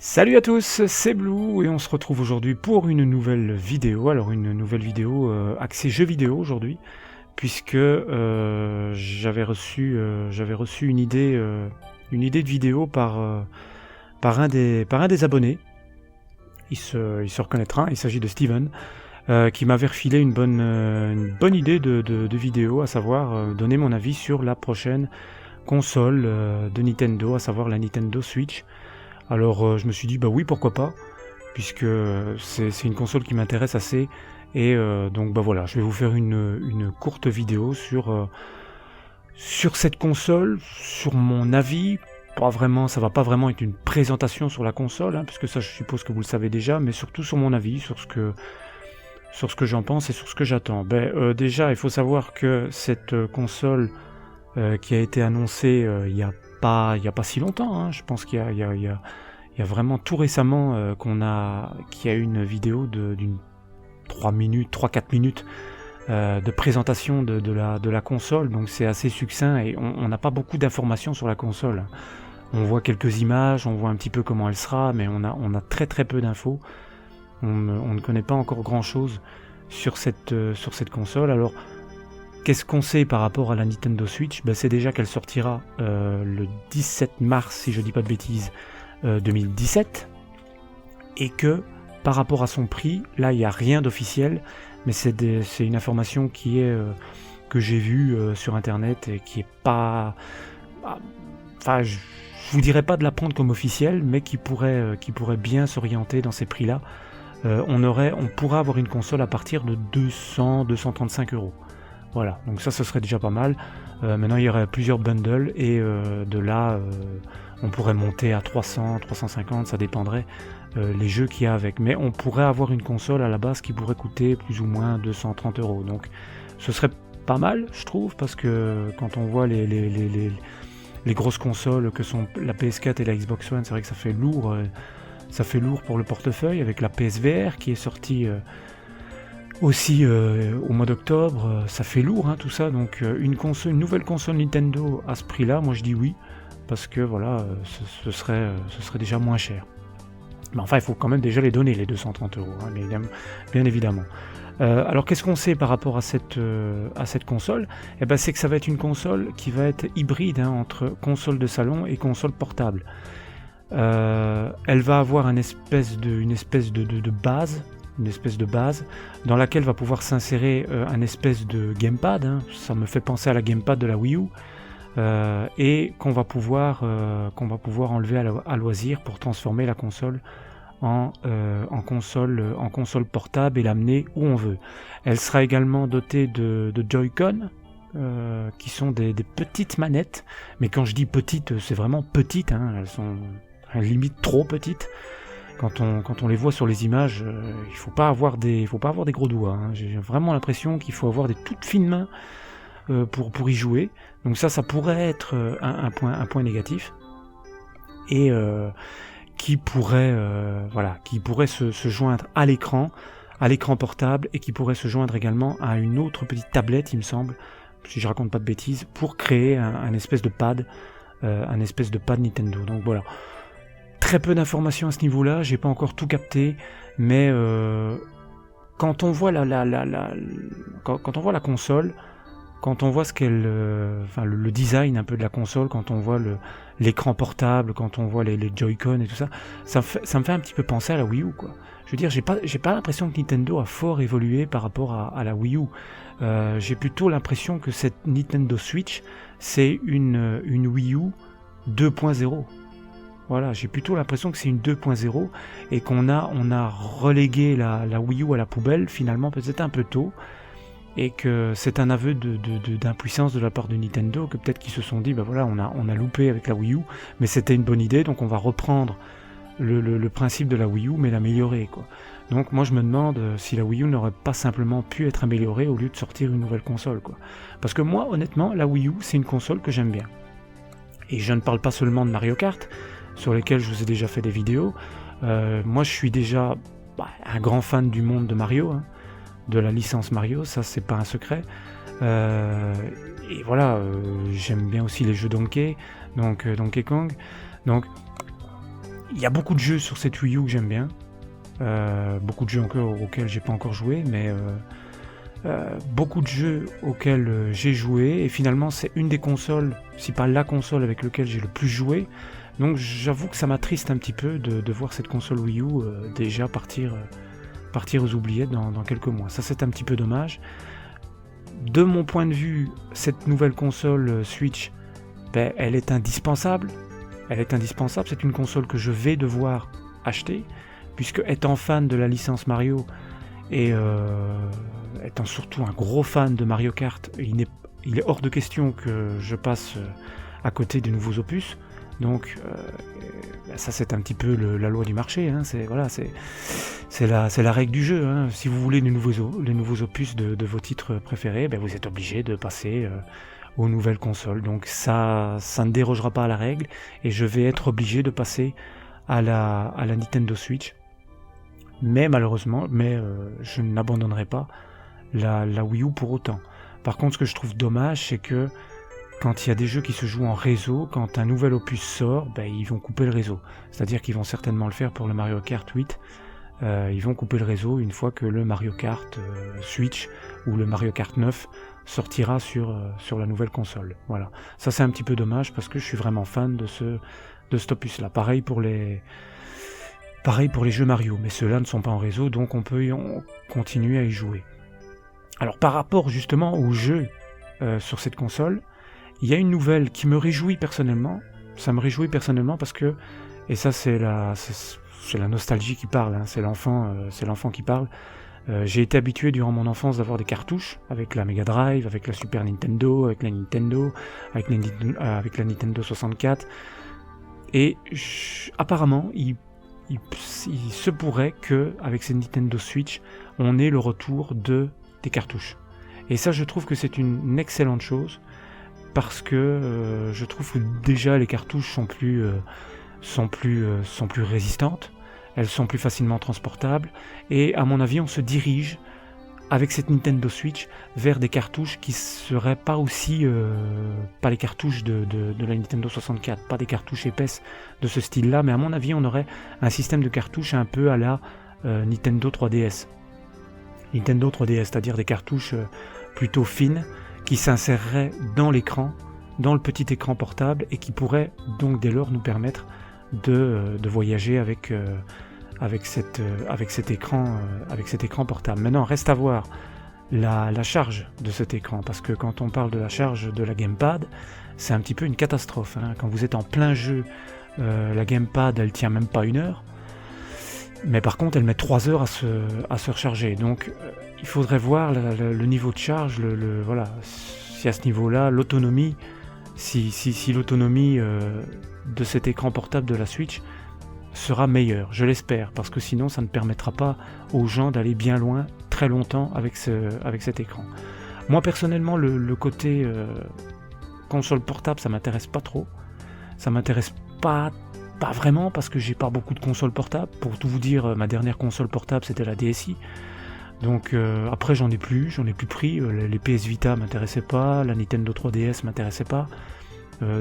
Salut à tous, c'est Blue et on se retrouve aujourd'hui pour une nouvelle vidéo. Alors une nouvelle vidéo axée jeux vidéo aujourd'hui, puisque j'avais reçu une idée de vidéo par un des abonnés. Il se reconnaîtra, il s'agit de Steven, qui m'avait refilé une bonne idée de vidéo, à savoir donner mon avis sur la prochaine console de Nintendo, à savoir la Nintendo Switch. Alors je me suis dit bah oui, pourquoi pas, puisque c'est une console qui m'intéresse assez, et donc bah voilà, je vais vous faire une courte vidéo sur cette console, sur mon avis. Pas vraiment, ça va pas vraiment être une présentation sur la console, puisque ça je suppose que vous le savez déjà, mais surtout sur mon avis, sur ce que j'en pense et sur ce que j'attends. Déjà, il faut savoir que cette console qui a été annoncée il y a pas si longtemps, je pense qu'il y a vraiment tout récemment qu'il y a eu une vidéo d'une 3-4 minutes de présentation de la console, donc c'est assez succinct et on n'a pas beaucoup d'informations sur la console. On voit quelques images, on voit un petit peu comment elle sera, mais on a très très peu d'infos. On ne connaît pas encore grand chose sur cette console. Alors qu'est-ce qu'on sait par rapport à la Nintendo Switch ? C'est déjà qu'elle sortira le 17 mars, si je dis pas de bêtises, 2017, et que par rapport à son prix, là il n'y a rien d'officiel, mais c'est une information que j'ai vue sur internet et qui est pas... Enfin, je vous dirais pas de la prendre comme officielle, mais qui pourrait bien s'orienter dans ces prix-là. On pourrait avoir une console à partir de 235 €. Voilà, donc ça, ce serait déjà pas mal. Maintenant, il y aurait plusieurs bundles et de là, on pourrait monter à 300, 350, ça dépendrait les jeux qu'il y a avec. Mais on pourrait avoir une console à la base qui pourrait coûter plus ou moins 230 €. Donc ce serait pas mal, je trouve, parce que quand on voit les grosses consoles que sont la PS4 et la Xbox One, c'est vrai que ça fait lourd. Ça fait lourd pour le portefeuille, avec la PSVR qui est sortie... aussi au mois d'octobre, ça fait lourd tout ça, donc une nouvelle console Nintendo à ce prix-là, moi je dis oui, parce que voilà, ce serait déjà moins cher. Mais enfin, il faut quand même déjà les donner, les 230 €, bien évidemment. Alors qu'est-ce qu'on sait par rapport à cette console ? C'est que ça va être une console qui va être hybride entre console de salon et console portable. Elle va avoir une espèce de base, dans laquelle va pouvoir s'insérer un espèce de gamepad, ça me fait penser à la gamepad de la Wii U, et qu'on va pouvoir enlever à loisir pour transformer la console en console portable et l'amener où on veut. Elle sera également dotée de Joy-Con, qui sont des petites manettes, mais quand je dis petites, c'est vraiment petites, elles sont limite trop petites. Quand on les voit sur les images, il faut pas avoir des gros doigts. J'ai vraiment l'impression qu'il faut avoir des toutes fines mains pour y jouer. Donc ça pourrait être un point négatif, et qui pourrait se joindre à l'écran portable, et qui pourrait se joindre également à une autre petite tablette, il me semble, si je raconte pas de bêtises, pour créer un espèce de pad Nintendo. Donc voilà. Très peu d'informations à ce niveau-là, j'ai pas encore tout capté, mais quand on voit quand on voit la console, quand on voit le design un peu de la console, quand on voit l'écran portable, quand on voit les Joy-Con et tout ça, ça me fait un petit peu penser à la Wii U, quoi. Je veux dire, j'ai pas l'impression que Nintendo a fort évolué par rapport à la Wii U. J'ai plutôt l'impression que cette Nintendo Switch, c'est une Wii U 2.0. Voilà, j'ai plutôt l'impression que c'est une 2.0 et qu'on a relégué la Wii U à la poubelle, finalement, peut-être un peu tôt, et que c'est un aveu d'impuissance de la part de Nintendo, que peut-être qu'ils se sont dit, on a loupé avec la Wii U, mais c'était une bonne idée, donc on va reprendre le principe de la Wii U, mais l'améliorer, quoi. Donc moi je me demande si la Wii U n'aurait pas simplement pu être améliorée au lieu de sortir une nouvelle console, quoi. Parce que moi, honnêtement, la Wii U, c'est une console que j'aime bien. Et je ne parle pas seulement de Mario Kart, sur lesquels je vous ai déjà fait des vidéos. Moi je suis déjà un grand fan du monde de Mario, de la licence Mario, ça c'est pas un secret. Et voilà, j'aime bien aussi les jeux Donkey Kong. Donc il y a beaucoup de jeux sur cette Wii U que j'aime bien. Beaucoup de jeux encore auxquels j'ai pas encore joué, mais beaucoup de jeux auxquels j'ai joué, et finalement c'est une des consoles, si pas la console avec laquelle j'ai le plus joué. Donc j'avoue que ça m'attriste un petit peu de voir cette console Wii U déjà partir aux oubliettes dans quelques mois. Ça, c'est un petit peu dommage. De mon point de vue, cette nouvelle console Switch, elle est indispensable. Elle est indispensable, c'est une console que je vais devoir acheter, puisque étant fan de la licence Mario, et étant surtout un gros fan de Mario Kart, il est hors de question que je passe à côté des nouveaux opus. Donc ça, c'est un petit peu la loi du marché, hein. C'est la règle du jeu, hein. Si vous voulez les nouveaux opus de vos titres préférés, vous êtes obligé de passer aux nouvelles consoles. Donc ça ne dérogera pas à la règle, et je vais être obligé de passer à la Nintendo Switch. Mais malheureusement, je n'abandonnerai pas la Wii U pour autant. Par contre, ce que je trouve dommage, c'est que quand il y a des jeux qui se jouent en réseau, quand un nouvel opus sort, ils vont couper le réseau. C'est-à-dire qu'ils vont certainement le faire pour le Mario Kart 8. Ils vont couper le réseau une fois que le Mario Kart Switch ou le Mario Kart 9 sortira sur la nouvelle console. Voilà. Ça, c'est un petit peu dommage parce que je suis vraiment fan de cet opus-là. Pareil pour les jeux Mario, mais ceux-là ne sont pas en réseau, donc on peut continuer à y jouer. Alors par rapport justement aux jeux sur cette console, il y a une nouvelle qui me réjouit personnellement. Ça me réjouit personnellement parce que, et ça c'est la nostalgie qui parle, hein, c'est l'enfant qui parle. J'ai été habitué durant mon enfance d'avoir des cartouches avec la Mega Drive, avec la Super Nintendo, avec la Nintendo, avec la Nintendo 64. Et apparemment, il se pourrait que avec cette Nintendo Switch, on ait le retour des cartouches. Et ça, je trouve que c'est une excellente chose, parce que je trouve que déjà les cartouches sont plus résistantes, elles sont plus facilement transportables, et à mon avis on se dirige avec cette Nintendo Switch vers des cartouches qui seraient pas aussi pas les cartouches de la Nintendo 64, pas des cartouches épaisses de ce style-là, mais à mon avis on aurait un système de cartouches un peu à la Nintendo 3DS. Nintendo 3DS, c'est-à-dire des cartouches plutôt fines qui s'inséreraient dans l'écran, dans le petit écran portable, et qui pourraient donc dès lors nous permettre de voyager avec cet écran portable. Maintenant, reste à voir la charge de cet écran, parce que quand on parle de la charge de la gamepad, c'est un petit peu une catastrophe, hein. Quand vous êtes en plein jeu, la gamepad elle tient même pas 1 heure, mais par contre elle met 3 heures à se recharger. Donc il faudrait voir le niveau de charge, voilà, si à ce niveau-là l'autonomie, si l'autonomie de cet écran portable de la Switch sera meilleure, je l'espère, parce que sinon ça ne permettra pas aux gens d'aller bien loin très longtemps avec cet écran. Moi personnellement, le côté console portable, ça m'intéresse pas trop. Ça m'intéresse pas vraiment, parce que j'ai pas beaucoup de consoles portables. Pour tout vous dire, ma dernière console portable c'était la DSi. Donc après j'en ai plus pris. Les PS Vita m'intéressaient pas, la Nintendo 3DS m'intéressait pas.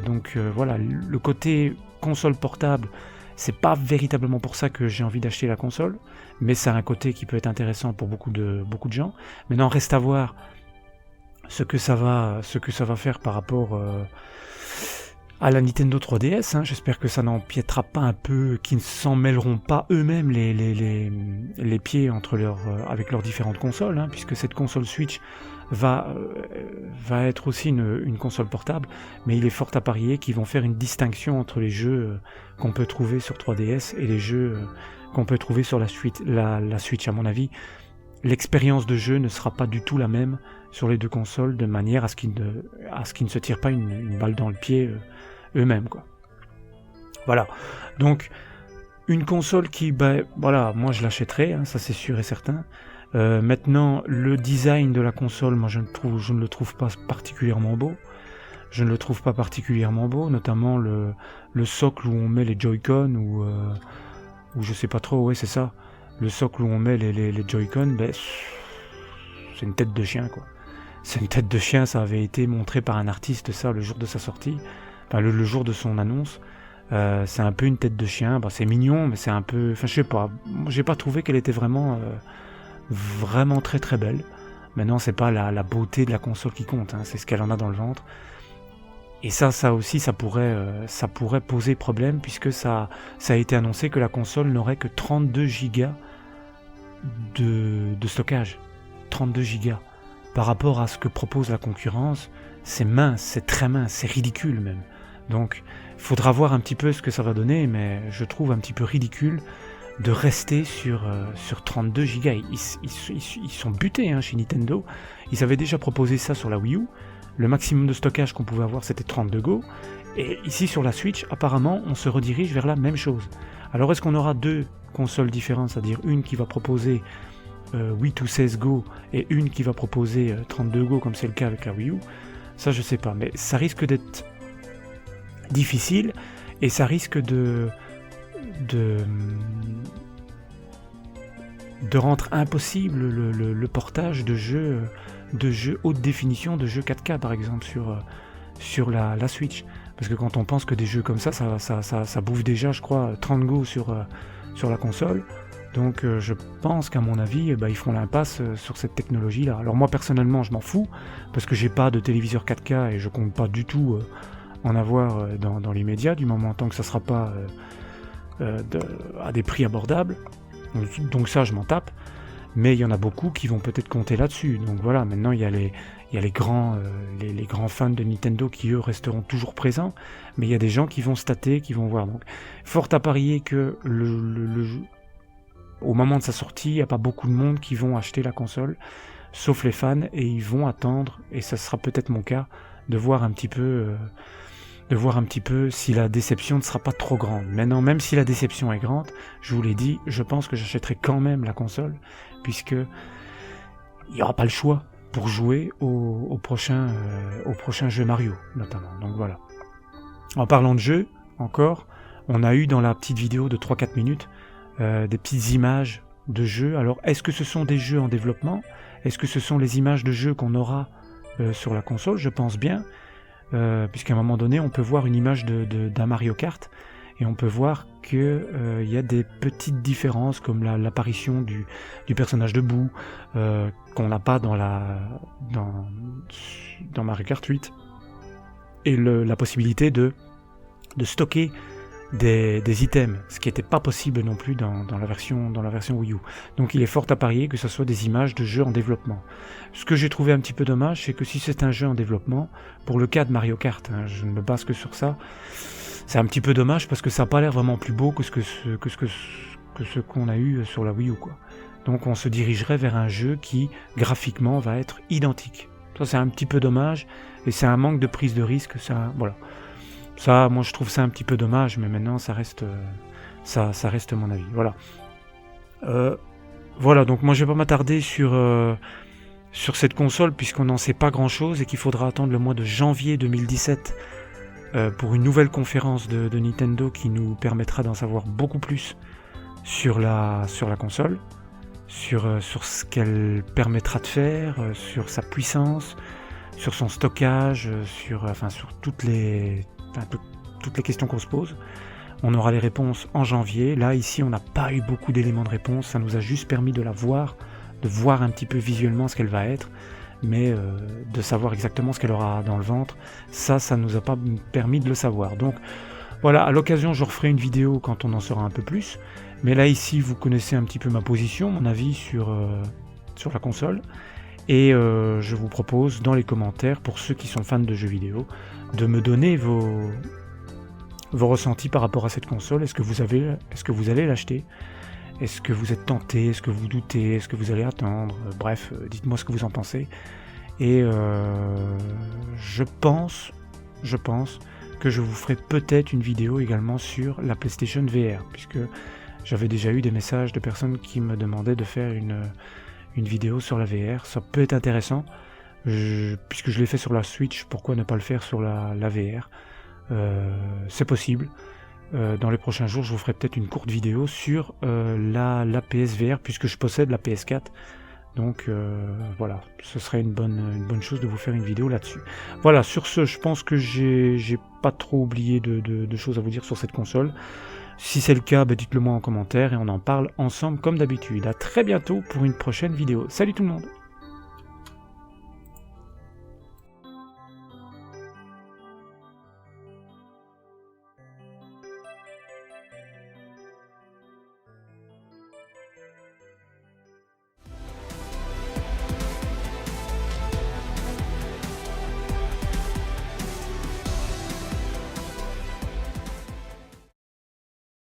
Donc voilà, le côté console portable, c'est pas véritablement pour ça que j'ai envie d'acheter la console, mais ça a un côté qui peut être intéressant pour beaucoup de gens. Maintenant, reste à voir ce que ça va faire par rapport à la Nintendo 3DS, hein. J'espère que ça n'empiétera pas un peu, qu'ils ne s'en mêleront pas eux-mêmes les pieds avec leurs différentes consoles, hein, puisque cette console Switch va être aussi une console portable, mais il est fort à parier qu'ils vont faire une distinction entre les jeux qu'on peut trouver sur 3DS et les jeux qu'on peut trouver sur la Switch. À mon avis, l'expérience de jeu ne sera pas du tout la même sur les deux consoles, de manière à ce qu'ils ne se tirent pas une balle dans le pied eux-mêmes, quoi. Voilà, donc une console qui, voilà, moi je l'achèterai, hein, ça c'est sûr et certain. Maintenant, le design de la console, moi je ne le trouve pas particulièrement beau. Je ne le trouve pas particulièrement beau, notamment le socle où on met les Joy-Con, ou je sais pas trop, ouais c'est ça. Le socle où on met les Joy-Con, c'est une tête de chien, quoi. C'est une tête de chien, ça avait été montré par un artiste, ça, le jour de sa sortie, enfin le jour de son annonce. C'est un peu une tête de chien, bah, c'est mignon, mais c'est un peu... Enfin, je sais pas, j'ai pas trouvé qu'elle était vraiment très très belle. Maintenant, c'est pas la beauté de la console qui compte, hein, c'est ce qu'elle en a dans le ventre. Et ça aussi, ça pourrait poser problème, puisque ça a été annoncé que la console n'aurait que 32 Go de stockage. 32 Go. Par rapport à ce que propose la concurrence, c'est mince, c'est très mince, c'est ridicule même. Donc, il faudra voir un petit peu ce que ça va donner, mais je trouve un petit peu ridicule de rester sur 32 Go. Ils sont butés, hein, chez Nintendo. Ils avaient déjà proposé ça sur la Wii U. Le maximum de stockage qu'on pouvait avoir, c'était 32 Go. Et ici, sur la Switch, apparemment, on se redirige vers la même chose. Alors, est-ce qu'on aura deux consoles différentes, c'est-à-dire une qui va proposer 8 ou 16 Go et une qui va proposer 32 Go, comme c'est le cas avec la Wii U? Ça, je sais pas. Mais ça risque d'être difficile et ça risque de rendre impossible le portage de jeux haute définition, de jeux 4K par exemple sur la Switch. Parce que quand on pense que des jeux comme ça bouffe déjà, je crois, 30 Go sur la console. Donc je pense qu'à mon avis, ils feront l'impasse sur cette technologie-là. Alors moi personnellement, je m'en fous, parce que j'ai pas de téléviseur 4K et je compte pas du tout en avoir dans l'immédiat, du moment tant que ça sera pas à des prix abordables. Donc ça, je m'en tape. Mais il y en a beaucoup qui vont peut-être compter là-dessus. Donc voilà, maintenant il y a les grands fans de Nintendo qui eux resteront toujours présents, mais il y a des gens qui vont stater, qui vont voir. Donc fort à parier que au moment de sa sortie, il n'y a pas beaucoup de monde qui vont acheter la console, sauf les fans, et ils vont attendre, et ça sera peut-être mon cas, de voir un petit peu si la déception ne sera pas trop grande. Maintenant, même si la déception est grande, je vous l'ai dit, je pense que j'achèterai quand même la console, puisque il n'y aura pas le choix pour jouer au prochain jeu Mario, notamment. Donc voilà. En parlant de jeu, encore, on a eu dans la petite vidéo de 3-4 minutes des petites images de jeux. Alors, est-ce que ce sont des jeux en développement? Est-ce que ce sont les images de jeux qu'on aura sur la console? Je pense bien. Puisqu'à un moment donné, on peut voir une image d'un Mario Kart, et on peut voir qu'il y a des petites différences, comme l'apparition du personnage de Boo, qu'on n'a pas dans Mario Kart 8, et la possibilité de stocker des items, ce qui n'était pas possible non plus dans la version Wii U. Donc il est fort à parier que ce soit des images de jeux en développement. Ce que j'ai trouvé un petit peu dommage, c'est que si c'est un jeu en développement, pour le cas de Mario Kart, hein, je ne me base que sur ça, c'est un petit peu dommage parce que ça n'a pas l'air vraiment plus beau que ce qu'on a eu sur la Wii U, quoi. Donc on se dirigerait vers un jeu qui, graphiquement, va être identique. Ça, c'est un petit peu dommage, et c'est un manque de prise de risque, ça, voilà. Ça, moi je trouve ça un petit peu dommage, mais maintenant ça reste mon avis. Voilà. Voilà, donc moi je vais pas m'attarder sur cette console, puisqu'on n'en sait pas grand chose et qu'il faudra attendre le mois de janvier 2017 pour une nouvelle conférence de Nintendo qui nous permettra d'en savoir beaucoup plus sur la console, sur ce qu'elle permettra de faire, sur sa puissance, sur son stockage, sur toutes les questions qu'on se pose. On aura les réponses en janvier. Là, ici, on n'a pas eu beaucoup d'éléments de réponse. Ça nous a juste permis de la voir, de voir un petit peu visuellement ce qu'elle va être, mais de savoir exactement ce qu'elle aura dans le ventre, ça nous a pas permis de le savoir. Donc voilà, à l'occasion, je referai une vidéo quand on en saura un peu plus. Mais là, ici, vous connaissez un petit peu ma position, mon avis sur la console. Et je vous propose dans les commentaires, pour ceux qui sont fans de jeux vidéo, de me donner vos ressentis par rapport à cette console. Est-ce que vous allez l'acheter? Est-ce que vous êtes tenté? Est-ce que vous doutez? Est-ce que vous allez attendre? Bref, dites-moi ce que vous en pensez. Et je pense que je vous ferai peut-être une vidéo également sur la PlayStation VR, puisque j'avais déjà eu des messages de personnes qui me demandaient de faire une vidéo sur la VR. Ça peut être intéressant, puisque je l'ai fait sur la Switch, pourquoi ne pas le faire sur la VR? C'est possible. Dans les prochains jours, je vous ferai peut-être une courte vidéo sur la PSVR, puisque je possède la PS4. Donc voilà, ce serait une bonne chose de vous faire une vidéo là-dessus. Voilà, sur ce, je pense que j'ai pas trop oublié de choses à vous dire sur cette console. Si c'est le cas, dites-le moi en commentaire et on en parle ensemble comme d'habitude. A très bientôt pour une prochaine vidéo. Salut tout le monde!